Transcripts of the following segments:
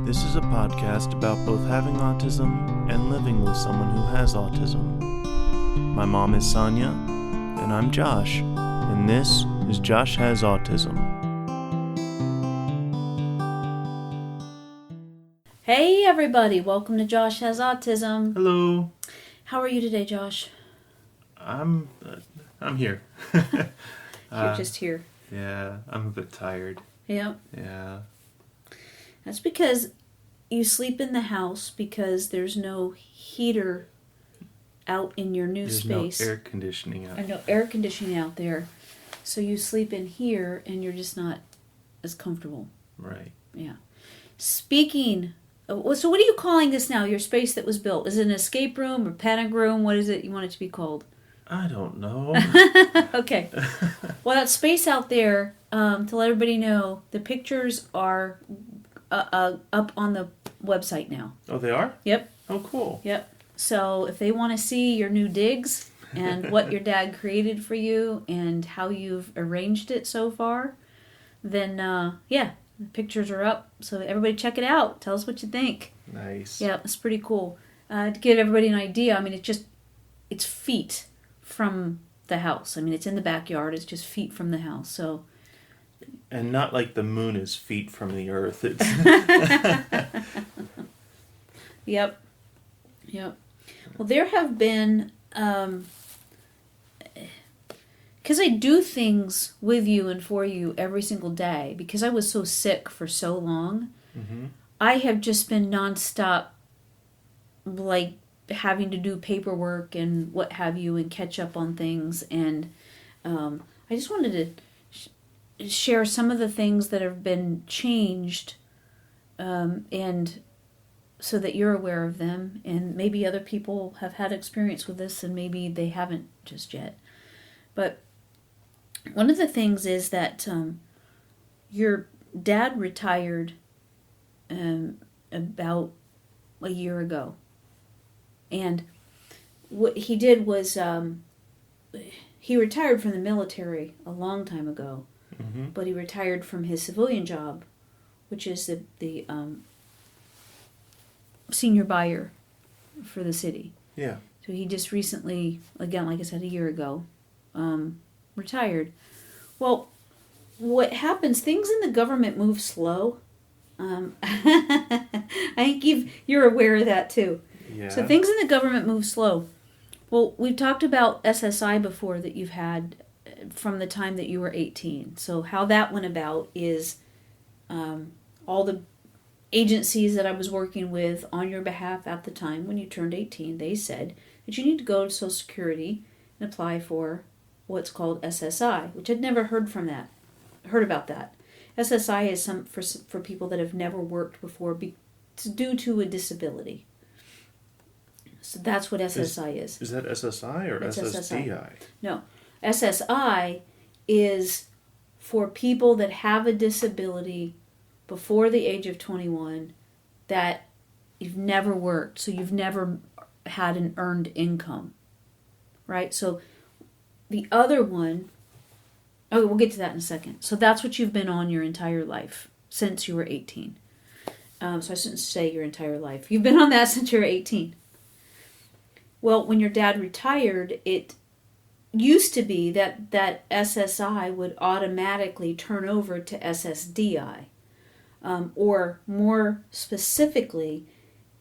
This is a podcast about both having autism and living with someone who has autism. My mom is Sonya, and I'm Josh, and this is Josh Has Autism. Hey everybody, welcome to Josh Has Autism. Hello. How are you today, Josh? I'm here. You're just here. Yeah, I'm a bit tired. Yep. Yeah. That's because you sleep in the house because there's no heater out in your new space. There's no air conditioning out. And no air conditioning out there. So you sleep in here and you're just not as comfortable. Right. Yeah. Speaking of, so what are you calling this now, your space that was built? Is it an escape room or panic room? What is it you want it to be called? I don't know. Okay. Well, that space out there, to let everybody know, the pictures are up on the website now. Oh, they are? Yep. Oh, cool. Yep. So if they want to see your new digs and what your dad created for you and how you've arranged it so far, then, the pictures are up. So everybody check it out. Tell us what you think. Nice. Yeah, it's pretty cool. To give everybody an idea, I mean, it's feet from the house. I mean, it's in the backyard. It's just feet from the house. So. And not like the moon is feet from the earth. It's Yep. Well, there have been, because I do things with you and for you every single day, because I was so sick for so long, I have just been nonstop, like, having to do paperwork and what have you and catch up on things. And I just wanted to share some of the things that have been changed and so that you're aware of them, and maybe other people have had experience with this and maybe they haven't just yet. But one of the things is that your dad retired about a year ago. And what he did was he retired from the military a long time ago, but he retired from his civilian job, which is the senior buyer for the city. Yeah. So he just recently, again, like I said, a year ago, retired. Well, what happens, things in the government move slow. I think you're aware of that too. Yeah. So things in the government move slow. Well, we've talked about SSI before that you've had from the time that you were 18. So how that went about is all the agencies that I was working with on your behalf at the time when you turned 18, they said that you need to go to Social Security and apply for what's called SSI, which I'd never heard about that. SSI is for people that have never worked before due to a disability. So that's what SSI is. Is that SSI or It's SSDI? SSI. No. SSI is for people that have a disability before the age of 21 that you've never worked, so you've never had an earned income, right? So the other one, we'll get to that in a second. So that's what you've been on your entire life since you were 18. So I shouldn't say your entire life. You've been on that since you were 18. Well, when your dad retired, it used to be that SSI would automatically turn over to SSDI. Or more specifically,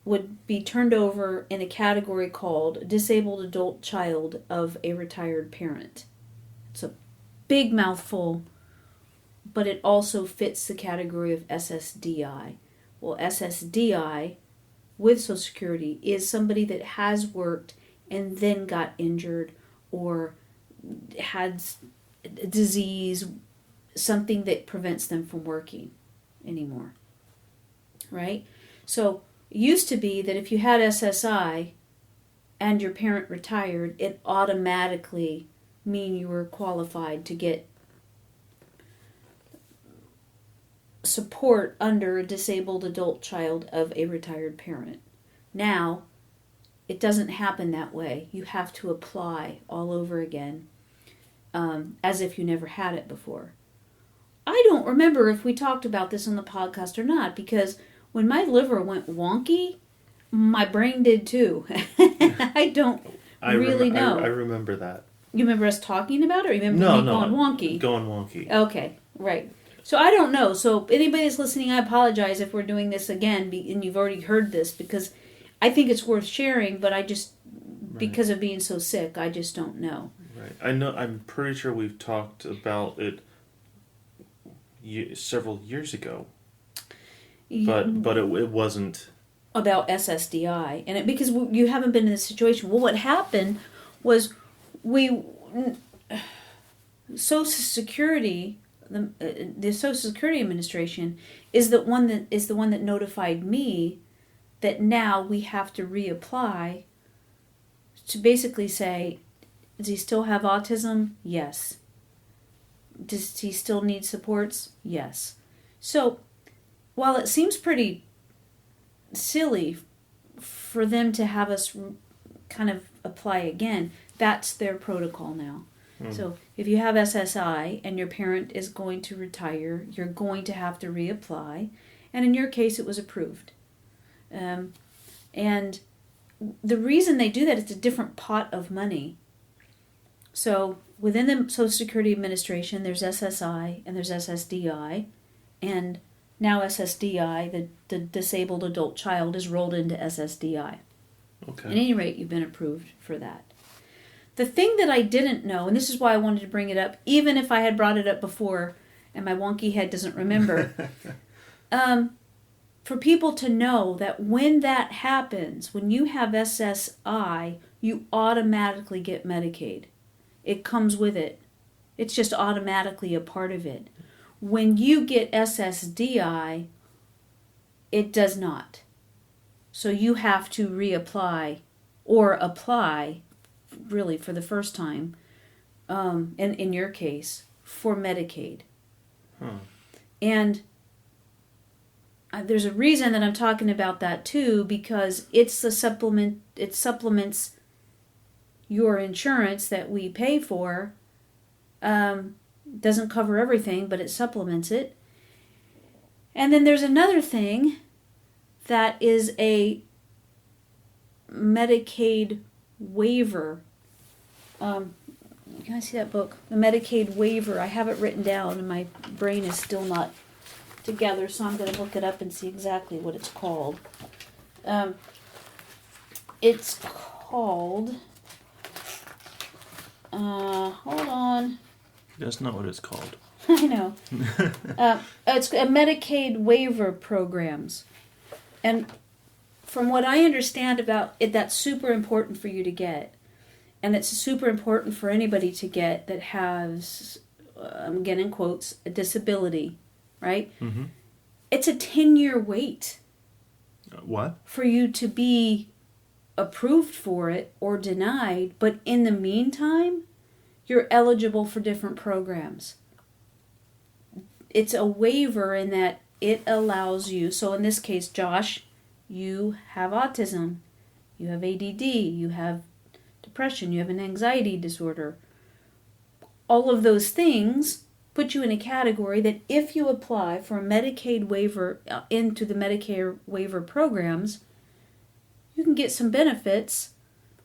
would be turned over in a category called Disabled Adult Child of a Retired Parent. It's a big mouthful, but it also fits the category of SSDI. Well, SSDI with Social Security is somebody that has worked and then got injured or had a disease, something that prevents them from working anymore, right? So it used to be that if you had SSI and your parent retired, it automatically mean you were qualified to get support under a disabled adult child of a retired parent. Now, it doesn't happen that way. You have to apply all over again, as if you never had it before. I don't remember if we talked about this on the podcast or not, because when my liver went wonky, my brain did too. I don't really know. I remember that. You remember us talking about it, or you remember me going wonky? Going wonky. Okay, right. So I don't know. So anybody that's listening, I apologize if we're doing this again, and you've already heard this, because I think it's worth sharing, but I just, because of being so sick, I just don't know. Right. I know. I'm pretty sure we've talked about it several years ago, but it wasn't about SSDI, and because you haven't been in this situation. Well, what happened was Social Security, the Social Security Administration is the one that notified me that now we have to reapply to basically say, does he still have autism? Yes. Does he still need supports? Yes. So, while it seems pretty silly for them to have us kind of apply again, that's their protocol now. So, if you have SSI and your parent is going to retire, you're going to have to reapply. And in your case, it was approved. And the reason they do that, it's a different pot of money. So within the Social Security Administration, there's SSI and there's SSDI, and now SSDI, the disabled adult child, is rolled into SSDI. Okay. At any rate, you've been approved for that. The thing that I didn't know, and this is why I wanted to bring it up, even if I had brought it up before and my wonky head doesn't remember, for people to know that when that happens, when you have SSI, you automatically get Medicaid. It comes with it. It's just automatically a part of it. When you get SSDI, it does not. So you have to reapply or apply, really for the first time, in your case, for Medicaid. And there's a reason that I'm talking about that too, because it's a supplement. It supplements your insurance that we pay for. Doesn't cover everything, but it supplements it. And then there's another thing that is a Medicaid waiver. Can I see that book? The Medicaid waiver. I have it written down and my brain is still not together, so I'm going to look it up and see exactly what it's called. It's called... hold on. That's not what it's called. I know. It's a Medicaid waiver programs. And from what I understand about it, that's super important for you to get. And it's super important for anybody to get that has, again in quotes, a disability, right? Mm-hmm. It's a 10-year wait. What? For you to be approved for it or denied, but in the meantime, you're eligible for different programs. It's a waiver in that it allows you, so in this case, Josh, you have autism, you have ADD, you have depression, you have an anxiety disorder. All of those things put you in a category that if you apply for a Medicaid waiver into the Medicare waiver programs, you can get some benefits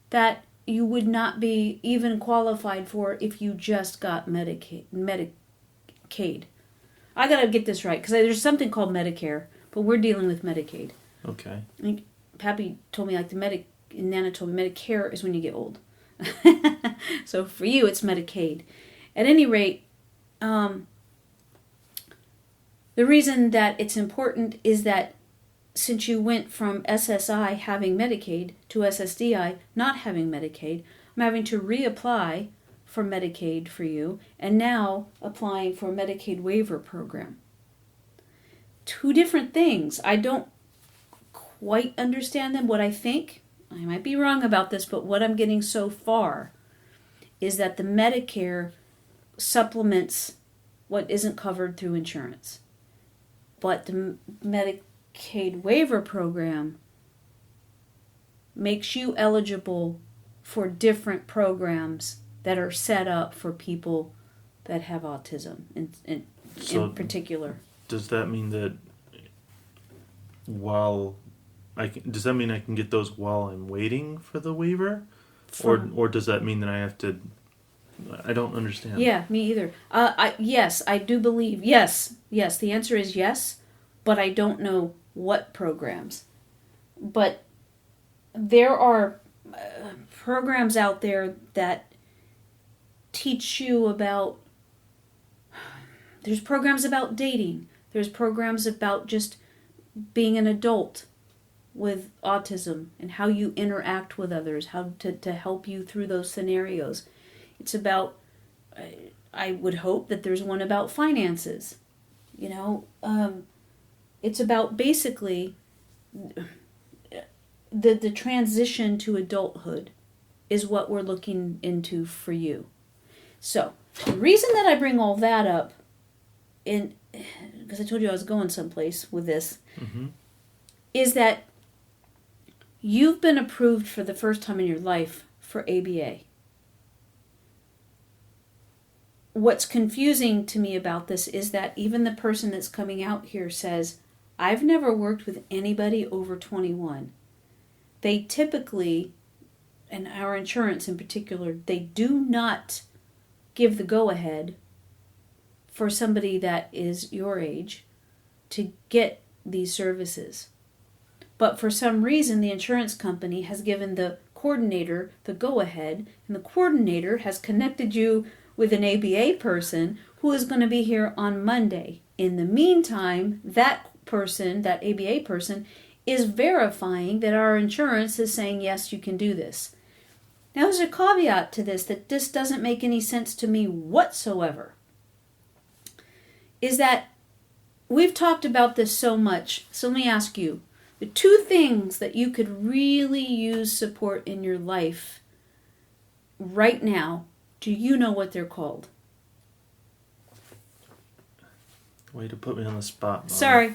that you would not be even qualified for if you just got Medicaid. I gotta get this right, because there's something called Medicare, but we're dealing with Medicaid. Okay. I think Pappy told me, and Nana told me, Medicare is when you get old. So for you, it's Medicaid. At any rate, the reason that it's important is that since you went from SSI having Medicaid to SSDI not having Medicaid, I'm having to reapply for Medicaid for you, and now applying for a Medicaid waiver program. Two different things. I don't quite understand them. What I think, I might be wrong about this, but what I'm getting so far is that the Medicare supplements what isn't covered through insurance. But the Medicaid waiver program makes you eligible for different programs that are set up for people that have autism in particular. Does that mean that while does that mean I can get those while I'm waiting for the waiver? From, Or does that mean that I have to... I don't understand. yeah, me either. Yes, I do believe. Yes, yes. The answer is yes, but I don't know what programs. But there are programs out there that teach you about. There's programs about dating. There's programs about just being an adult with autism and how you interact with others, how to help you through those scenarios. It's about, I would hope that there's one about finances. It's about basically the transition to adulthood is what we're looking into for you. So, the reason that I bring all that up, because I told you I was going someplace with this, is that you've been approved for the first time in your life for ABA. What's confusing to me about this is that even the person that's coming out here says, I've never worked with anybody over 21. They typically, and our insurance in particular, they do not give the go-ahead for somebody that is your age to get these services. But for some reason, the insurance company has given the coordinator the go-ahead, and the coordinator has connected you with an ABA person who is going to be here on Monday. In the meantime, that person, that ABA person, is verifying that our insurance is saying, yes, you can do this. Now, there's a caveat to this that this doesn't make any sense to me whatsoever. Is that we've talked about this so much. So let me ask you, the two things that you could really use support in your life right now, do you know what they're called? Way to put me on the spot, Mom. Sorry.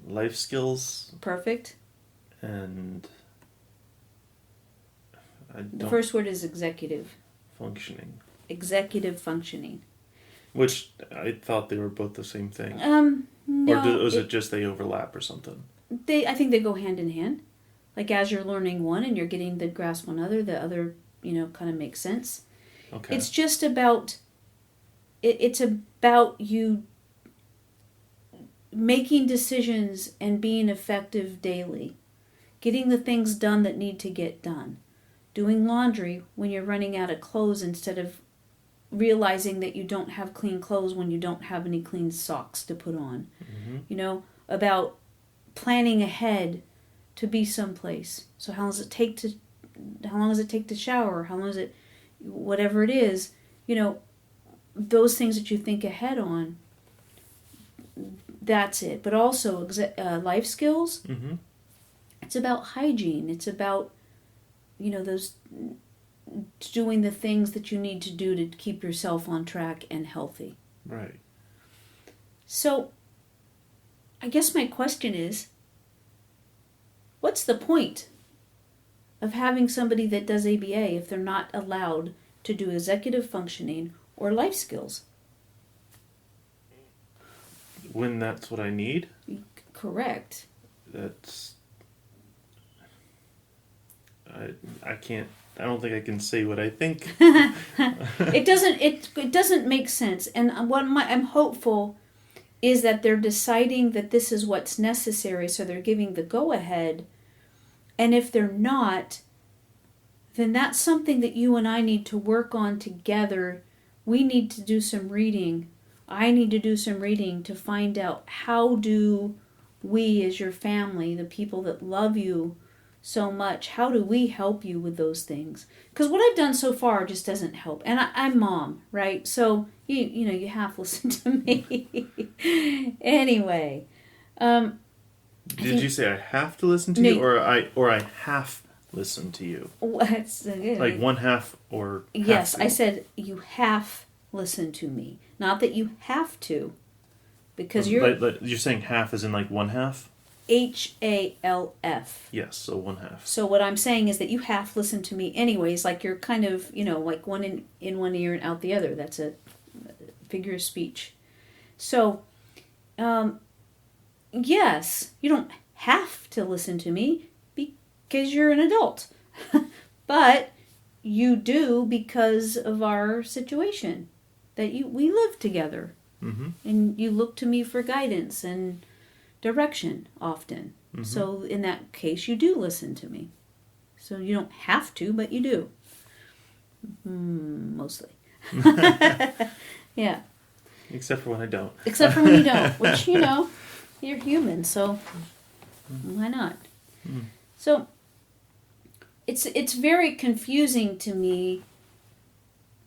Life skills. Perfect. And The first word is executive. Functioning. Executive functioning. Which I thought they were both the same thing. No. Or was it just they overlap or something? I think they go hand in hand. Like as you're learning one and you're getting the grasp on the other, kind of makes sense. Okay. It's just about, it's about you making decisions and being effective daily. Getting the things done that need to get done. Doing laundry when you're running out of clothes instead of realizing that you don't have clean clothes when you don't have any clean socks to put on. Mm-hmm. About planning ahead to be someplace. So how long does it take to shower? How long is it, whatever it is, those things that you think ahead on, that's it. But also life skills, it's about hygiene. It's about, those doing the things that you need to do to keep yourself on track and healthy. Right. So, I guess my question is, what's the point of having somebody that does ABA if they're not allowed to do executive functioning or life skills? When that's what I need? Correct. I don't think I can say what I think. It doesn't make sense. And what I'm hopeful is that they're deciding that this is what's necessary, so they're giving the go-ahead. And if they're not, then that's something that you and I need to work on together. We need to do some reading. I need to do some reading to find out how do we as your family, the people that love you so much, how do we help you with those things? Because what I've done so far just doesn't help. And I'm mom, right? So, you have to listen to me. Anyway. Did you say I have to listen to you, or I have listen to you? Like one half or half yes, to? I said you have listen to me. Not that you have to. Because you're saying half as in like one half? HALF. Yes, so one half. So what I'm saying is that you half listen to me anyways, like you're kind of, like one in one ear and out the other. That's a figure of speech. So, yes, you don't have to listen to me because you're an adult. But you do because of our situation. That we live together. Mm-hmm. And you look to me for guidance and direction often. Mm-hmm. So in that case, you do listen to me. So you don't have to, but you do. Mostly. Yeah. Except for when I don't. Except for when you don't, which, you're human, so why not? Mm. So it's very confusing to me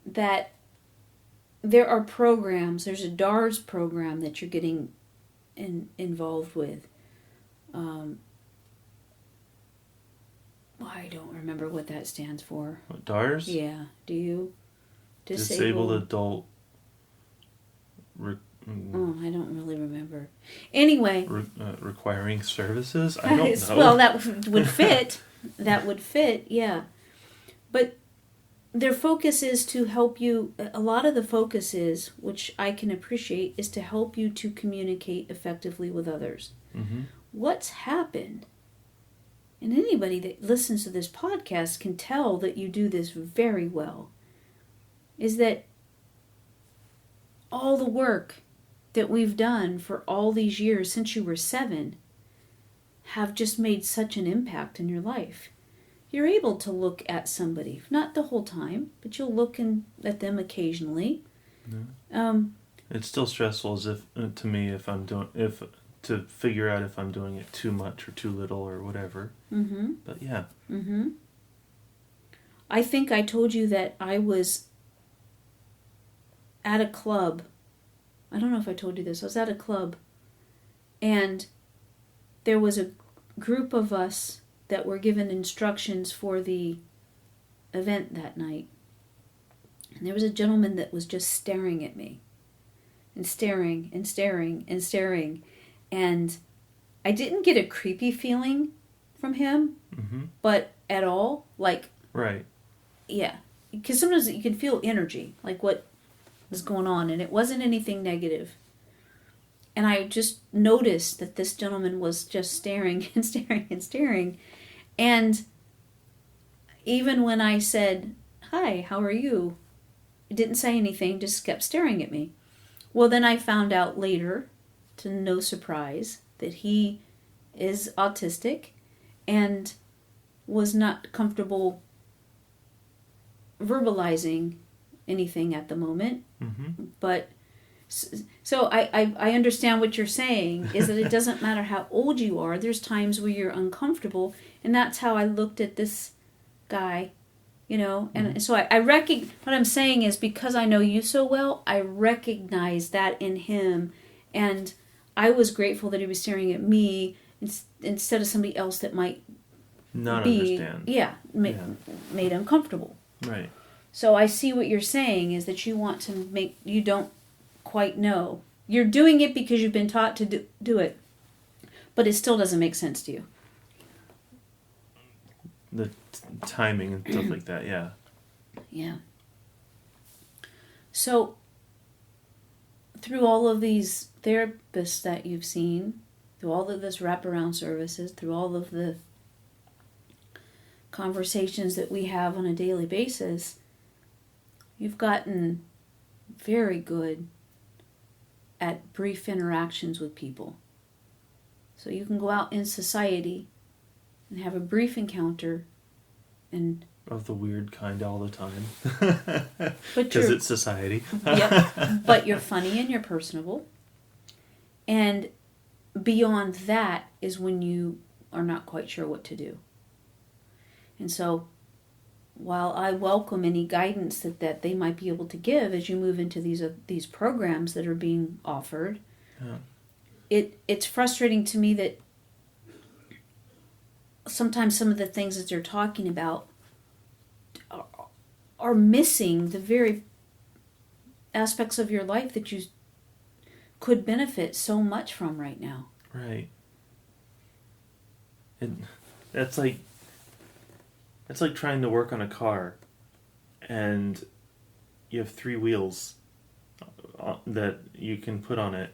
that there are programs. There's a DARS program that you're getting involved with. I don't remember what that stands for. What, DARS? Yeah. Do you? Disabled Adult... I don't really remember. Anyway. Requiring services? I don't know. Well, that would fit. That would fit, yeah. But their focus is to help you. A lot of the focus is, which I can appreciate, is to help you to communicate effectively with others. Mm-hmm. What's happened, and anybody that listens to this podcast can tell that you do this very well, is that all the work that we've done for all these years since you were 7 have just made such an impact in your life. You're able to look at somebody, not the whole time, but you'll look at them occasionally. Yeah. It's still stressful as if to me to figure out if I'm doing it too much or too little or whatever. Mm-hmm. But yeah. Mm-hmm. I think I told you that I was at a club. I don't know if I told you this. I was at a club, and there was a group of us that were given instructions for the event that night. And there was a gentleman that was just staring at me. And staring and staring and staring. And I didn't get a creepy feeling from him, Mm-hmm. but at all. Like, right. Yeah. Because sometimes you can feel energy, like what was going on. And it wasn't anything negative. And I just noticed that this gentleman was just staring and staring and staring. And even when I said, "Hi, how are you?" he didn't say anything, just kept staring at me. Well, then I found out later, to no surprise, that he is autistic and was not comfortable verbalizing anything at the moment. Mm-hmm. But so I understand what you're saying, is that it doesn't matter how old you are. There's times where you're uncomfortable, and that's how I looked at this guy, and Mm-hmm. so I recognize, what I'm saying is, because I know you so well, I recognize that in him, and I was grateful that he was staring at me instead of somebody else that might not be, understand. Made uncomfortable. Right. So I see what you're saying, is that you don't quite know. You're doing it because you've been taught to do it, but it still doesn't make sense to you. The timing and stuff like that, yeah. Yeah. So, through all of these therapists that you've seen, through all of this wraparound services, through all of the conversations that we have on a daily basis, you've gotten very good at brief interactions with people. So you can go out in society and have a brief encounter and... Of the weird kind all the time. But because it's society. Yep. But you're funny and you're personable. And beyond that is when you are not quite sure what to do. And so, while I welcome any guidance that they might be able to give as you move into these programs that are being offered, it's frustrating to me that sometimes some of the things that they're talking about are missing the very aspects of your life that you could benefit so much from right now. Right. That's like trying to work on a car, and you have 3 wheels that you can put on it,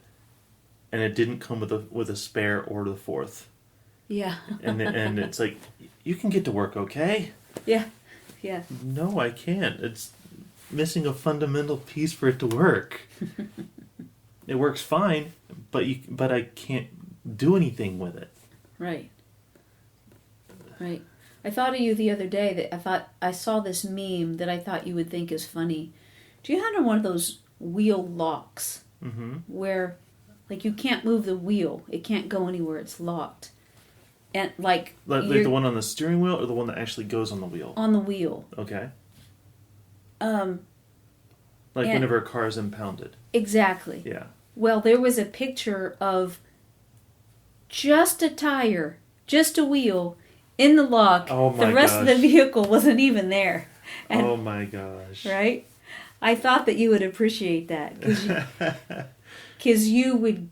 and it didn't come with a spare or the fourth. Yeah. And it's like, you can get to work, okay? Yeah. Yeah. No, I can't. It's missing a fundamental piece for it to work. It works fine, but I can't do anything with it. Right. Right. I thought of you the other day that I saw this meme that I thought you would think is funny. Do you have one of those wheel locks where, like, you can't move the wheel? It can't go anywhere. It's locked. And like the one on the steering wheel or the one that actually goes on the wheel? On the wheel. Okay. Like whenever a car is impounded. Exactly. Yeah. Well, there was a picture of just a tire, just a wheel in the lock. Oh my The rest of the vehicle wasn't even there. And, oh my gosh. Right? I thought that you would appreciate that. Because you would,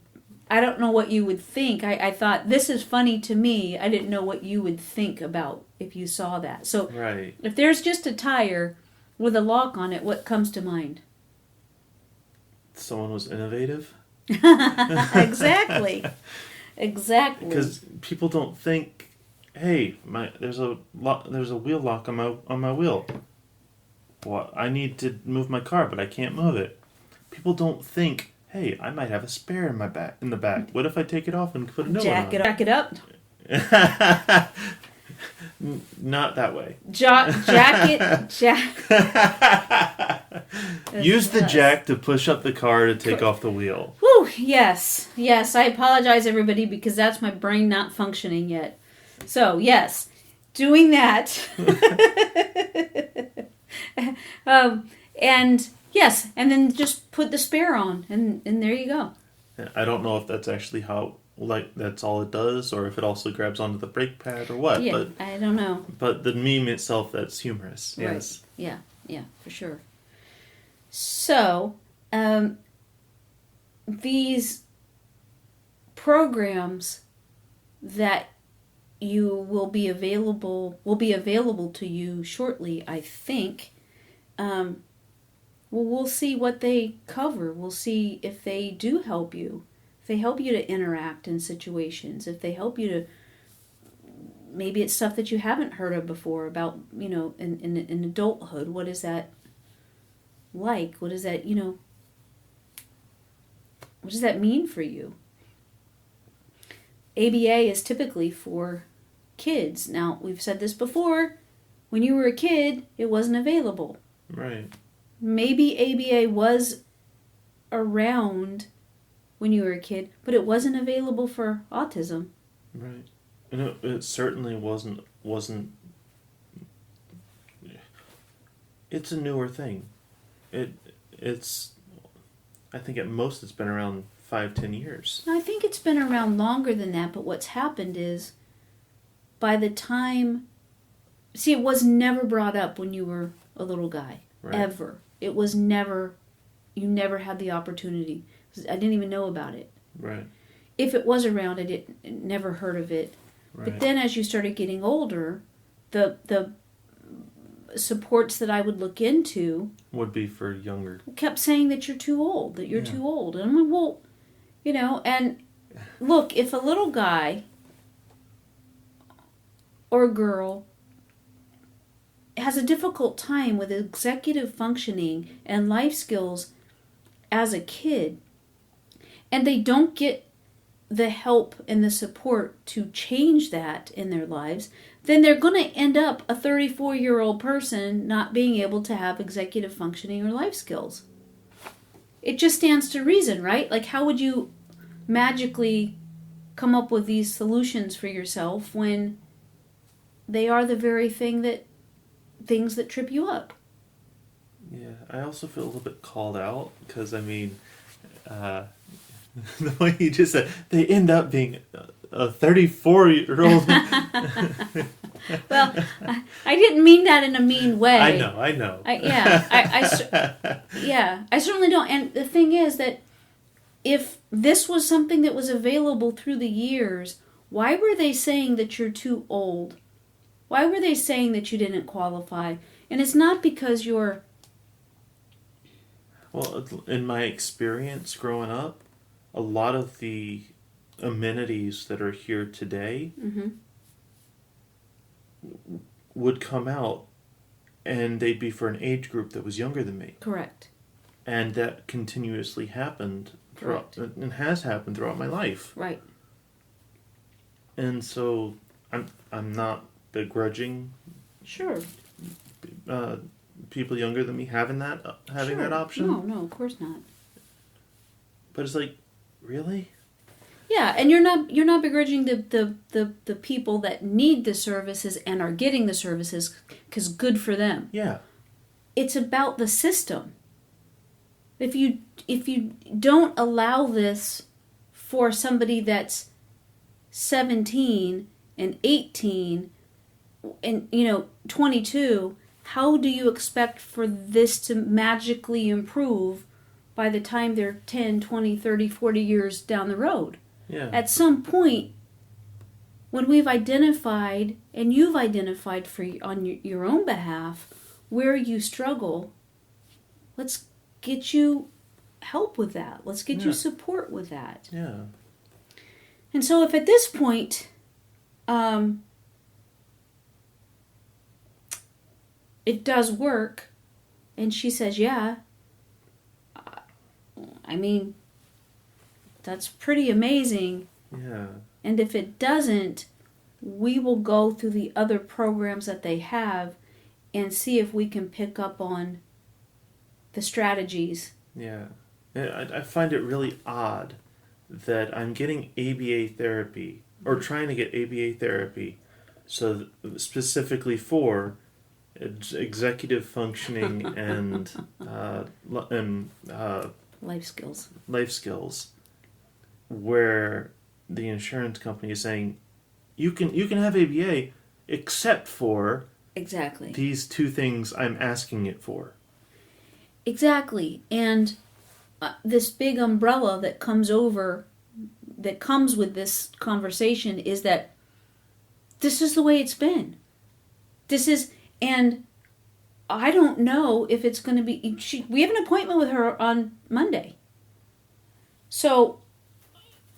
I don't know what you would think. I thought, this is funny to me. I didn't know what you would think about if you saw that. So right. If there's just a tire with a lock on it, what comes to mind? Someone was innovative? Exactly. Exactly. Because people don't think, hey, there's a wheel lock on my wheel. Well, I need to move my car, but I can't move it. People don't think, hey, I might have a spare in the back. What if I take it off and put a new one on? Jack it up. Not that way. Jack. Use the jack to push up the car to take off the wheel. Whew, yes. Yes, I apologize, everybody, because that's my brain not functioning yet. So, yes, doing that. And, yes, and then just put the spare on, and there you go. I don't know if that's actually how, like, that's all it does, or if it also grabs onto the brake pad or what. Yeah, but I don't know. But the meme itself, that's humorous. Right. Yes. Yeah, for sure. So, these programs that will be available to you shortly, I think. Well, we'll see what they cover. We'll see if they do help you. If they help you to interact in situations. If they help you to... Maybe it's stuff that you haven't heard of before about, in adulthood. What is that like? What is that, what does that mean for you? ABA is typically for kids. Now, we've said this before. When you were a kid, it wasn't available. Right. Maybe ABA was around when you were a kid, but it wasn't available for autism. Right. And it certainly wasn't. It's a newer thing. It's. I think at most it's been around 5-10 years. I think it's been around longer than that. But what's happened is, by the time, it was never brought up when you were a little guy. Right. Ever. It was never. You never had the opportunity. I didn't even know about it. Right. If it was around, I never heard of it. Right. But then as you started getting older, the supports that I would look into would be for younger. Kept saying that you're too old, too old. And I'm like, well, and look, if a little guy or a girl has a difficult time with executive functioning and life skills as a kid, and they don't get the help and the support to change that in their lives, then they're going to end up a 34-year-old person not being able to have executive functioning or life skills. It just stands to reason, right? Like, how would you magically come up with these solutions for yourself when they are the very things that trip you up? Yeah, I also feel a little bit called out because, the way you just said, they end up being a 34-year-old. Well, I didn't mean that in a mean way. I know. I certainly don't. And the thing is that if this was something that was available through the years, why were they saying that you're too old? Why were they saying that you didn't qualify? And it's not because you're... Well, in my experience growing up, a lot of the amenities that are here today Mm-hmm. would come out and they'd be for an age group that was younger than me. Correct. And that continuously happened throughout, and has happened throughout my life. Right. And so I'm not begrudging Sure. people younger than me having that Sure. option. No, of course not. But it's like, really? Yeah, and you're not begrudging the people that need the services and are getting the services, because good for them. Yeah. It's about the system. If you don't allow this for somebody that's 17 and 18 and 22, how do you expect for this to magically improve by the time they're 10, 20, 30, 40 years down the road? Yeah. At some point, when we've identified, and you've identified on your own behalf, where you struggle, let's get you help with that. Let's get you support with that. Yeah. And so if at this point, it does work, and she says, yeah, I mean, that's pretty amazing. Yeah. And if it doesn't, we will go through the other programs that they have and see if we can pick up on the strategies. Yeah. I find it really odd that I'm getting ABA therapy, or trying to get ABA therapy, so specifically for executive functioning and Life skills. Life skills, where the insurance company is saying you can have ABA except for Exactly. these two things I'm asking it for. Exactly. And this big umbrella that comes with this conversation is that this is the way it's been. And I don't know if it's going to be. We have an appointment with her on Monday, so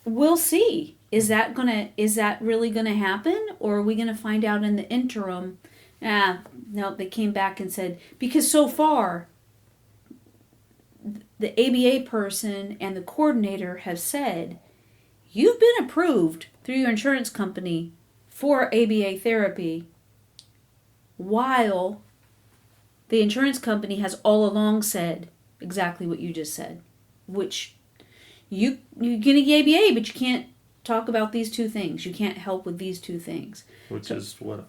we'll see. Is that really gonna happen, or are we gonna find out in the interim? No, they came back and said, because so far the ABA person and the coordinator have said, you've been approved through your insurance company for ABA therapy, while the insurance company has all along said exactly what you just said, which you can get ABA, but you can't talk about these two things. You can't help with these two things. Which is what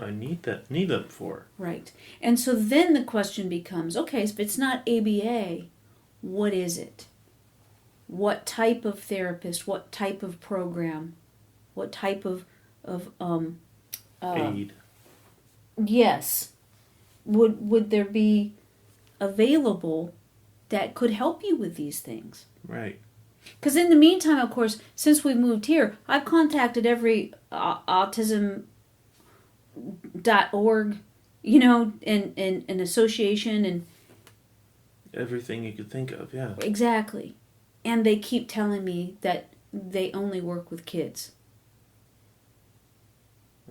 I need them for. Right. And so then the question becomes, okay, if it's not ABA, what is it? What type of therapist, what type of program, what type of aid? Yes. Would there be available that could help you with these things? Right. Because in the meantime, of course, since we moved here, I've contacted every autism.org, and association and everything you could think of, yeah. Exactly. And they keep telling me that they only work with kids.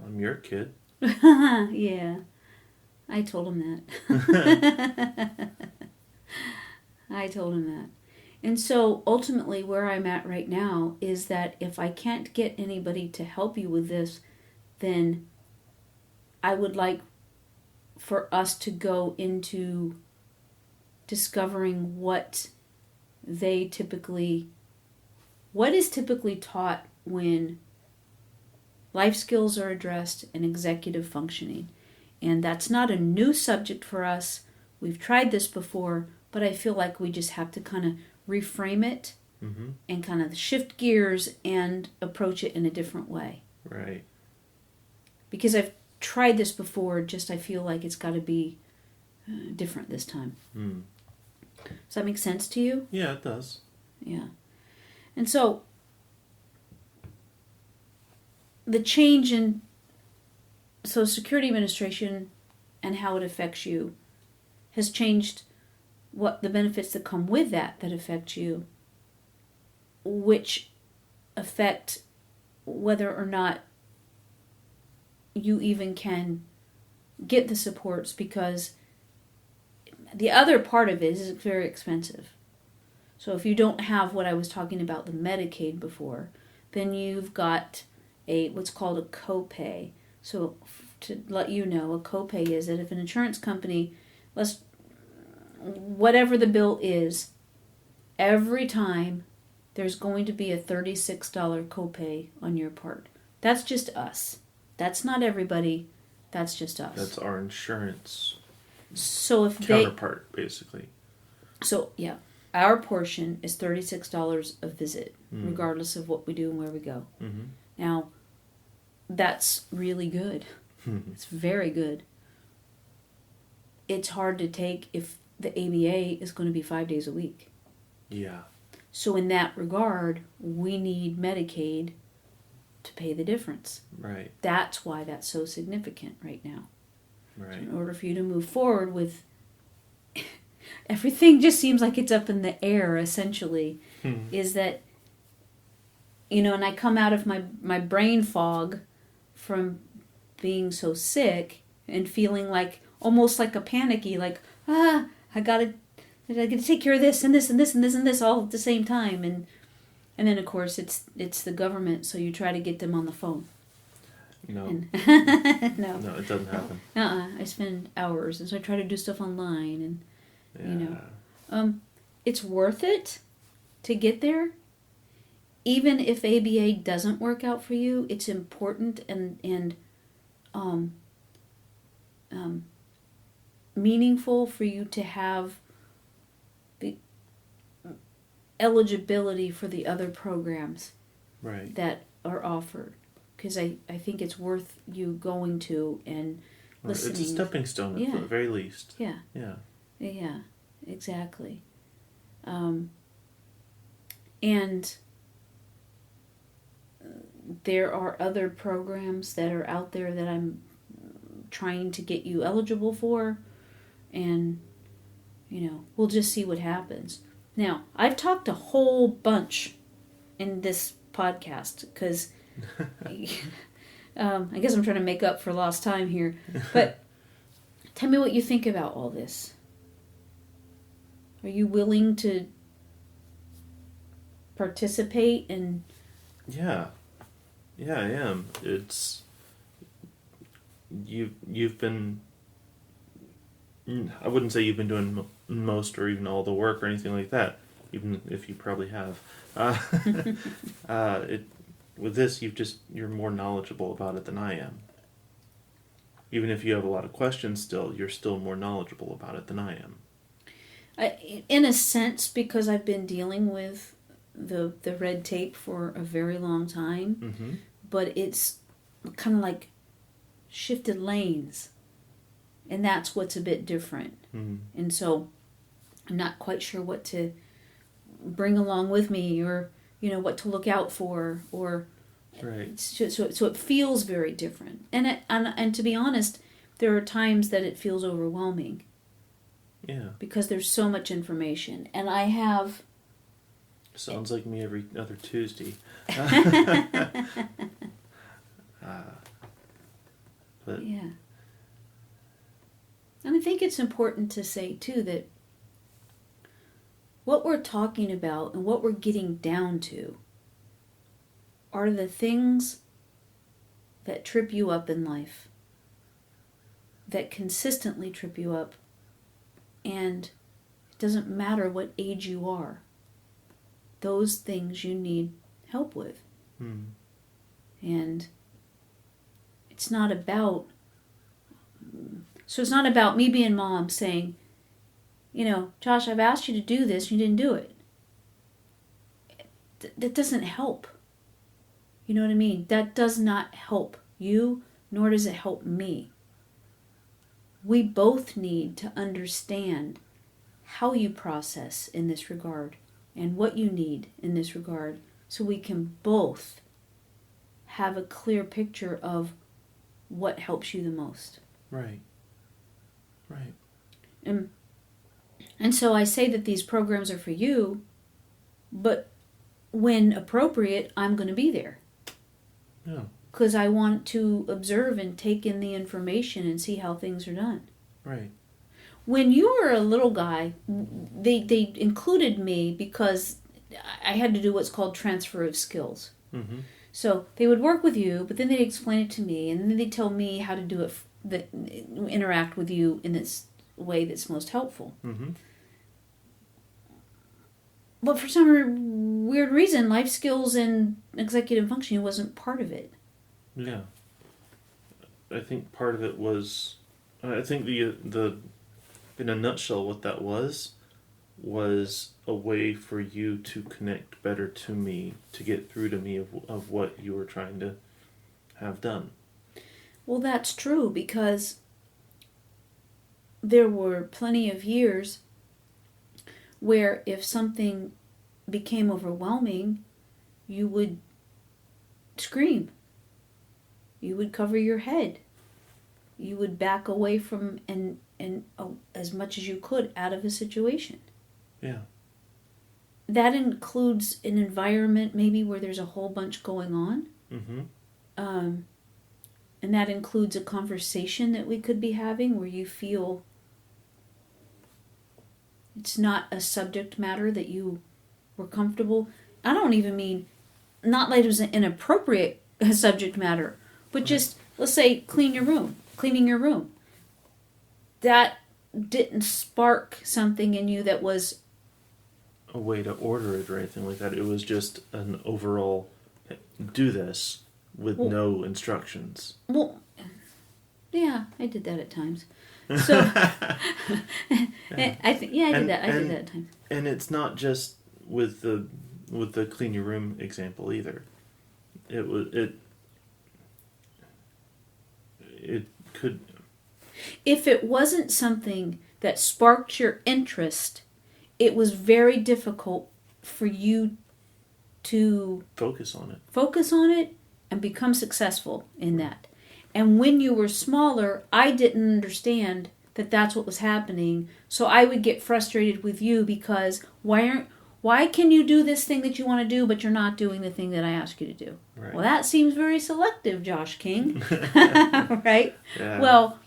I'm your kid. Yeah. I told him that. I told him that. And so ultimately where I'm at right now is that if I can't get anybody to help you with this, then I would like for us to go into discovering what is typically taught when life skills are addressed and executive functioning. And that's not a new subject for us. We've tried this before, but I feel like we just have to kind of reframe it and kind of shift gears and approach it in a different way. Right. Because I've tried this before, just I feel like it's got to be different this time. Does that make sense to you? Yeah, it does. Yeah. And so the change in Social Security Administration and how it affects you has changed what the benefits that come with that affect you. which affect whether or not you even can get the supports, because the other part of it is it's very expensive. So if you don't have what I was talking about, the Medicaid before, then you've got what's called a copay. So to let you know, a copay is that if an insurance company, whatever the bill is, every time there's going to be a $36 copay on your part. That's just us. That's not everybody. That's just us. That's our insurance so if counterpart, basically. So, yeah. Our portion is $36 a visit, regardless of what we do and where we go. Mm-hmm. Now, that's really good. It's very good. It's hard to take if the ABA is going to be 5 days a week. Yeah. So in that regard, we need Medicaid to pay the difference. Right. That's why that's so significant right now. Right. So in order for you to move forward with... everything just seems like it's up in the air, essentially, is that, and I come out of my brain fog from being so sick and feeling like, almost like a panicky, like, I gotta take care of this and this and this and this and this all at the same time. And then, of course, it's the government, so you try to get them on the phone. No. No, it doesn't happen. I spend hours, and so I try to do stuff online, and it's worth it to get there. Even if ABA doesn't work out for you, it's important and meaningful for you to have the eligibility for the other programs that are offered. Because I think it's worth you going to and listening. It's a stepping stone at the very least. Yeah. Yeah. Yeah, exactly. And there are other programs that are out there that I'm trying to get you eligible for. And, we'll just see what happens. Now, I've talked a whole bunch in this podcast because I guess I'm trying to make up for lost time here. But tell me what you think about all this. Are you willing to participate and... Yeah, I am. It's... You've been... I wouldn't say you've been doing most or even all the work or anything like that, even if you probably have. With this, you're more knowledgeable about it than I am. Even if you have a lot of questions still, you're still more knowledgeable about it than I am. In a sense, because I've been dealing with the red tape for a very long time, but it's kind of like shifted lanes, and that's what's a bit different. And so I'm not quite sure what to bring along with me, or what to look out for, or so it feels very different. And to be honest, there are times that it feels overwhelming. Yeah. Because there's so much information. And I have... Sounds like me every other Tuesday. But yeah. And I think it's important to say, too, that what we're talking about and what we're getting down to are the things that trip you up in life, that consistently trip you up. And it doesn't matter what age you are. Those things you need help with. And it's not about... So it's not about me being mom saying, Josh, I've asked you to do this, you didn't do it. That doesn't help. You know what I mean? That does not help you, nor does it help me. We both need to understand how you process in this regard and what you need in this regard, so we can both have a clear picture of what helps you the most. Right. And so I say that these programs are for you, but when appropriate, I'm going to be there. Yeah. Because I want to observe and take in the information and see how things are done. Right. When you were a little guy, they included me because I had to do what's called transfer of skills. Mm-hmm. So they would work with you, but then they'd explain it to me, and then they'd tell me how to do it, interact with you in this way that's most helpful. Mm-hmm. But for some weird reason, life skills and executive functioning wasn't part of it. Yeah. I think part of it was, I think the in a nutshell, what that was a way for you to connect better to me, to get through to me of what you were trying to have done. Well, that's true, because there were plenty of years where if something became overwhelming, you would scream. You would cover your head. You would back away from and as much as you could out of a situation. Yeah. That includes an environment maybe where there's a whole bunch going on. Mm-hmm. And that includes a conversation that we could be having where you feel it's not a subject matter that you were comfortable. I don't even mean, not like it was an inappropriate subject matter, but just, let's say, cleaning your room. That didn't spark something in you that was a way to order it or anything like that. It was just an overall, do this with no instructions. Well, yeah, I did that at times. So, I think, I did that at times. And it's not just with the clean your room example either. It could. If it wasn't something that sparked your interest, it was very difficult for you to focus on it and become successful in that. And when you were smaller, I didn't understand that that's what was happening. So I would get frustrated with you because why can you do this thing that you want to do, but you're not doing the thing that I asked you to do? Right. Well, that seems very selective, Josh King. Right? Yeah. Well,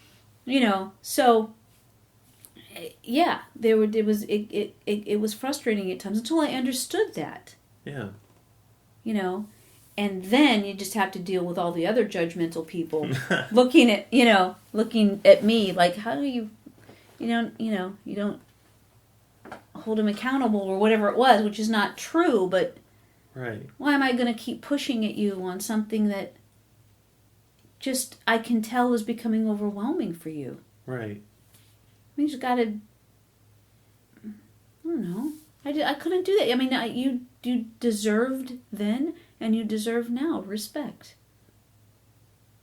so yeah, it was frustrating at times until I understood that. Yeah. And then you just have to deal with all the other judgmental people looking at me like, how do you don't hold him accountable or whatever it was, which is not true, but right. Why am I going to keep pushing at you on something that just I can tell is becoming overwhelming for you? Right. You just got to, I don't know. I couldn't do that. I mean, you deserved then, and you deserve now respect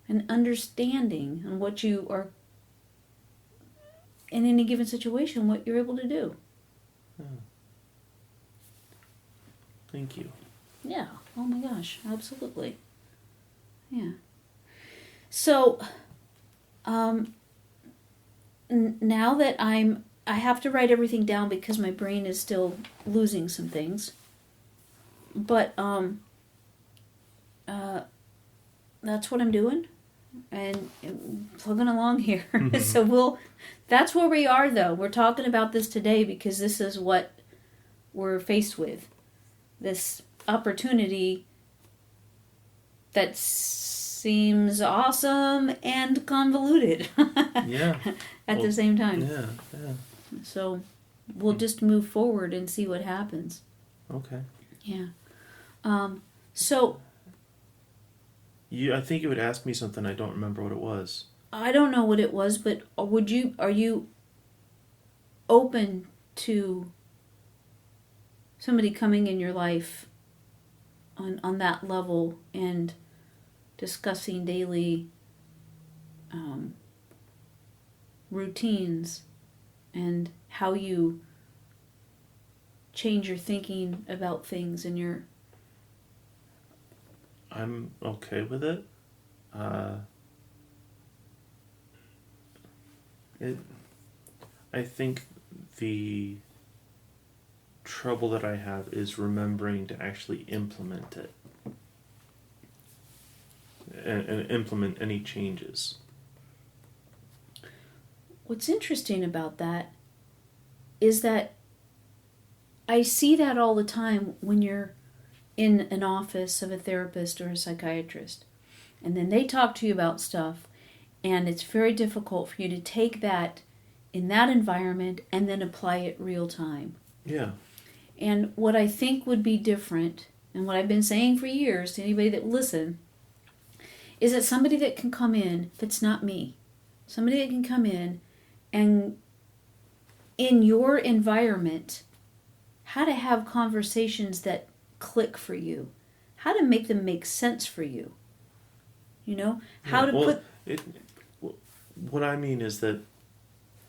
and understanding on what you are in any given situation, what you're able to do. Oh. Thank you. Yeah. Oh my gosh. Absolutely. Yeah. So, now that I have to write everything down because my brain is still losing some things. But that's what I'm doing, and plugging along here. Mm-hmm. So that's where we are, though. We're talking about this today because this is what we're faced with. This opportunity that seems awesome and convoluted. Yeah. At the same time. Yeah. So we'll just move forward and see what happens. Okay. Yeah. So I think you would ask me something. I don't remember what it was. I don't know what it was, but are you open to somebody coming in your life on that level and discussing daily routines and how you change your thinking about things and your... I'm okay with it. I think the trouble that I have is remembering to actually implement it. And implement any changes. What's interesting about that is that I see that all the time when you're in an office of a therapist or a psychiatrist. And then they talk to you about stuff, and it's very difficult for you to take that in that environment and then apply it real time. Yeah. And what I think would be different, and what I've been saying for years to anybody that will listen, is that somebody that can come in that's not me. Somebody that can come in and in your environment, how to have conversations that click for you, how to make them make sense for you. You know, how to put. What I mean is that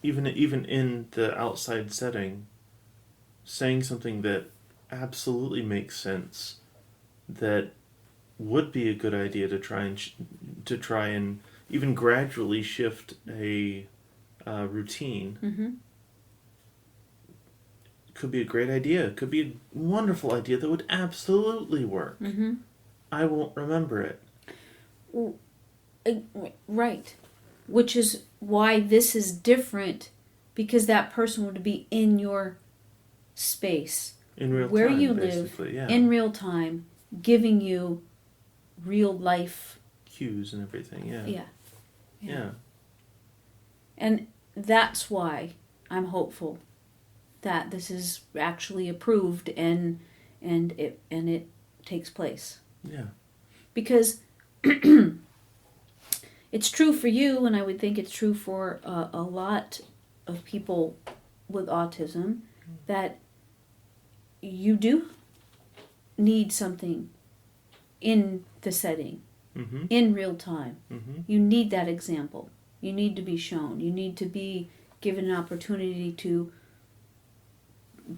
even in the outside setting, saying something that absolutely makes sense, that would be a good idea to try and even gradually shift a routine. Mm-hmm. Could be a great idea. It could be a wonderful idea that would absolutely work. Mm-hmm. I won't remember it. Right. Which is why this is different, because that person would be in your space. In real where time, you basically, live, yeah. in real time, giving you real life cues and everything, yeah. Yeah. And that's why I'm hopeful that this is actually approved and it takes place. Yeah. Because it's true for you, and I would think it's true for a lot of people with autism, that you do need something in the setting, mm-hmm. in real time. Mm-hmm. You need that example. You need to be shown. You need to be given an opportunity to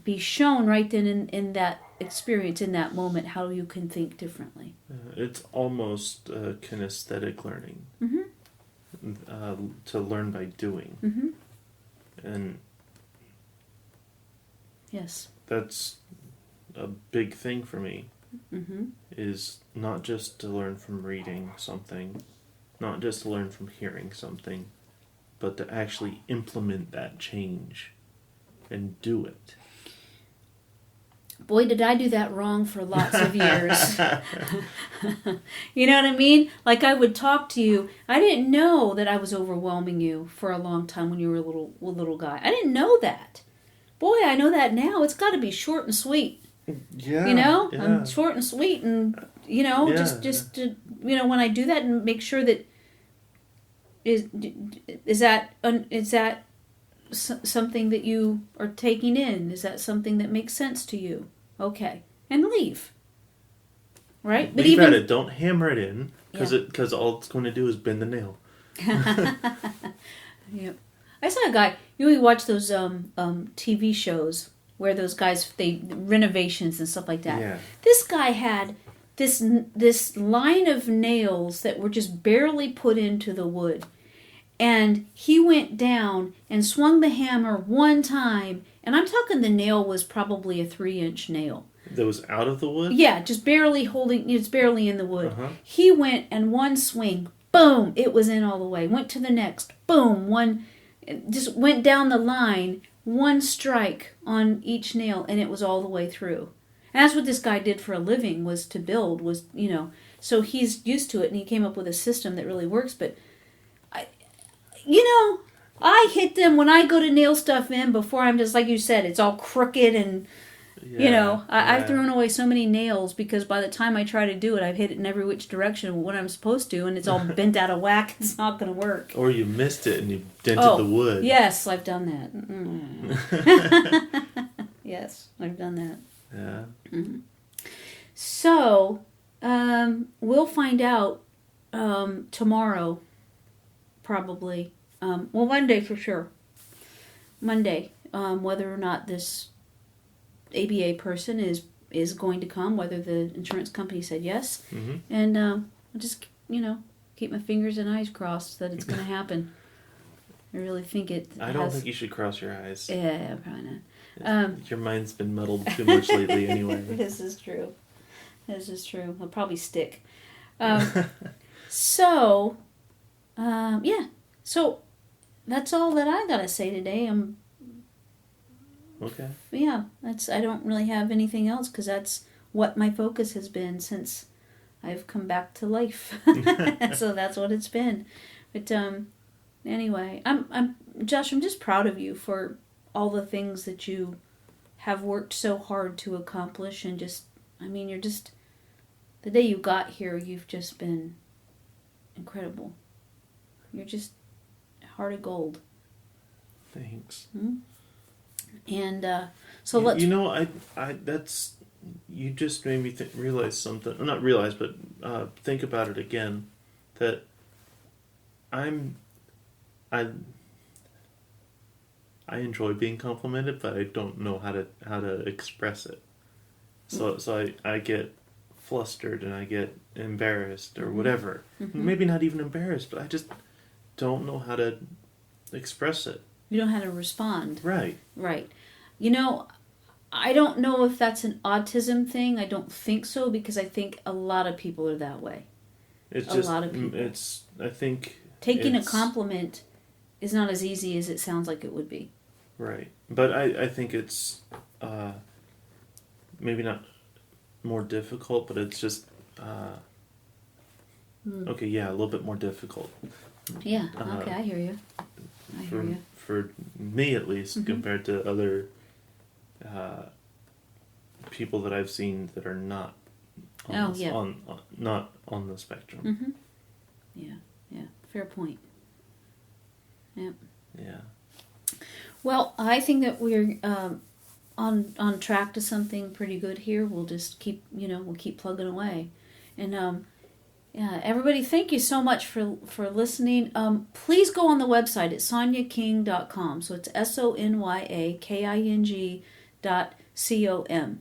be shown right then in that experience, in that moment, how you can think differently. It's almost kinesthetic learning. Mm-hmm. To learn by doing. Mm-hmm. And yes, that's a big thing for me. Mm-hmm. Is not just to learn from reading something, not just to learn from hearing something, but to actually implement that change and do it. Boy, did I do that wrong for lots of years. You know what I mean? Like, I would talk to you. I didn't know that I was overwhelming you for a long time when you were a little guy. I didn't know that. Boy, I know that now. It's got to be short and sweet. Yeah. You know? Yeah. I'm short and sweet, and, you know, Yeah. just to, you know, when I do that and make sure that is that something that you are taking in? Is that something that makes sense to you? Okay. And leave. Right? Leave at it. Don't hammer it in, because all it's going to do is bend the nail. Yep. I saw a guy, you watch those TV shows where those guys, they renovations and stuff like that. Yeah. This guy had this line of nails that were just barely put into the wood. And he went down and swung the hammer one time, and I'm talking the nail was probably a 3-inch nail. That was out of the wood? Yeah, just barely holding, it's barely in the wood. Uh-huh. He went and one swing, boom, it was in all the way. Went to the next, boom, one, just went down the line, one strike on each nail, and it was all the way through. And that's what this guy did for a living, was to build, was, you know, so he's used to it, and he came up with a system that really works. But you know, I hit them when I go to nail stuff in before I'm just, like you said, it's all crooked and, you know, I've thrown away so many nails because by the time I try to do it, I've hit it in every which direction when I'm supposed to, and it's all bent out of whack. It's not going to work. Or you missed it and you dented the wood. Yes, I've done that. Yes, I've done that. Yeah. Mm-hmm. So, we'll find out tomorrow. Probably. Well, Monday for sure. Monday. Whether or not this ABA person is going to come, whether the insurance company said yes. Mm-hmm. And I'll just, you know, keep my fingers and eyes crossed that it's going to happen. I really think it I don't think you should cross your eyes. Yeah, probably not. Your mind's been muddled too much lately anyway. This is true. It'll probably stick. So, yeah. So, that's all that I gotta say today. Okay. Yeah, I don't really have anything else because that's what my focus has been since I've come back to life. So that's what it's been. But anyway, Josh, I'm just proud of you for all the things that you have worked so hard to accomplish, and you're just the day you got here, you've just been incredible. You're just heart of gold. Thanks. Mm-hmm. And so let's. I that's you just made me realize something. Well, not realize, but think about it again. That I enjoy being complimented, but I don't know how to express it. So I get flustered and I get embarrassed or whatever. Mm-hmm. Maybe not even embarrassed, but I just don't know how to express it. You don't know how to respond. Right. I don't know if that's an autism thing. I don't think so, because I think a lot of people are that way. A lot of people. I think taking a compliment is not as easy as it sounds like it would be. Right. But I think it's maybe not more difficult, but it's just okay, yeah, a little bit more difficult. Yeah, okay, I hear you. For me, at least, compared to other people that I've seen that are not not on the spectrum. Mm-hmm. Yeah, fair point. Yep. Yeah. Well, I think that we're on track to something pretty good here. We'll just keep plugging away, and yeah, everybody, thank you so much for listening. Please go on the website at sonyaking.com. So it's SONYAKING.com.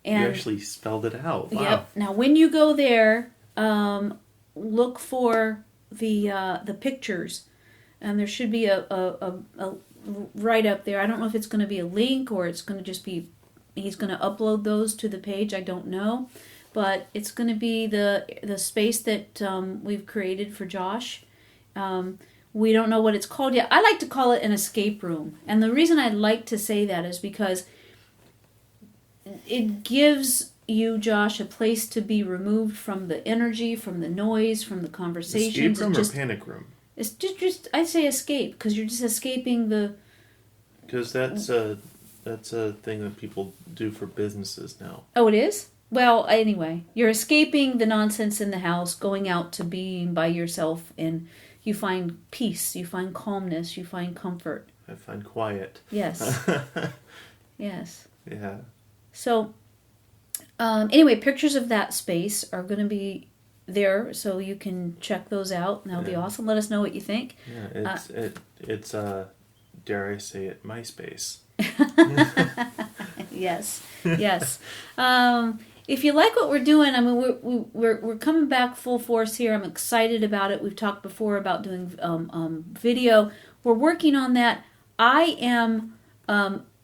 And you actually spelled it out. Wow. Yep. Now, when you go there, look for the pictures, and there should be a right up there. I don't know if it's going to be a link or it's going to just be he's going to upload those to the page. I don't know. But it's going to be the space that we've created for Josh. We don't know what it's called yet. I like to call it an escape room. And the reason I'd like to say that is because it gives you, Josh, a place to be removed from the energy, from the noise, from the conversations. Escape room or panic room? It's just I say escape because you're just escaping the... Because that's a thing that people do for businesses now. Oh, it is? Well, anyway, you're escaping the nonsense in the house, going out to being by yourself, and you find peace, you find calmness, you find comfort. I find quiet. Yes. Yes. Yeah. So, anyway, pictures of that space are going to be there, so you can check those out, and that'll be awesome. Let us know what you think. Yeah, it's dare I say it, MySpace. Yes. If you like what we're doing, I mean, we're coming back full force here. I'm excited about it. We've talked before about doing video. We're working on that. I am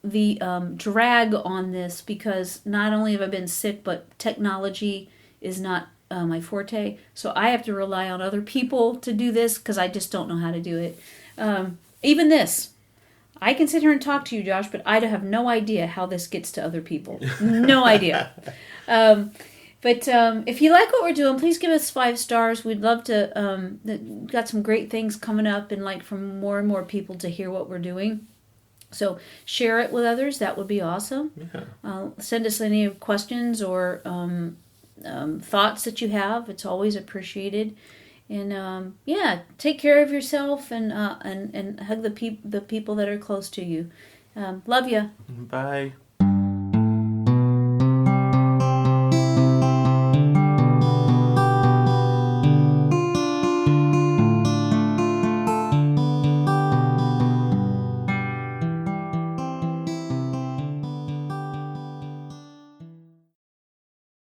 the drag on this because not only have I been sick, but technology is not my forte. So I have to rely on other people to do this because I just don't know how to do it. Even this. I can sit here and talk to you, Josh, but I have no idea how this gets to other people. No idea. But if you like what we're doing, please give us 5 stars. We'd love to. Got some great things coming up, and like from more and more people to hear what we're doing. So share it with others. That would be awesome. Yeah. Send us any questions or thoughts that you have. It's always appreciated. And take care of yourself and hug the people that are close to you. Love you. Bye.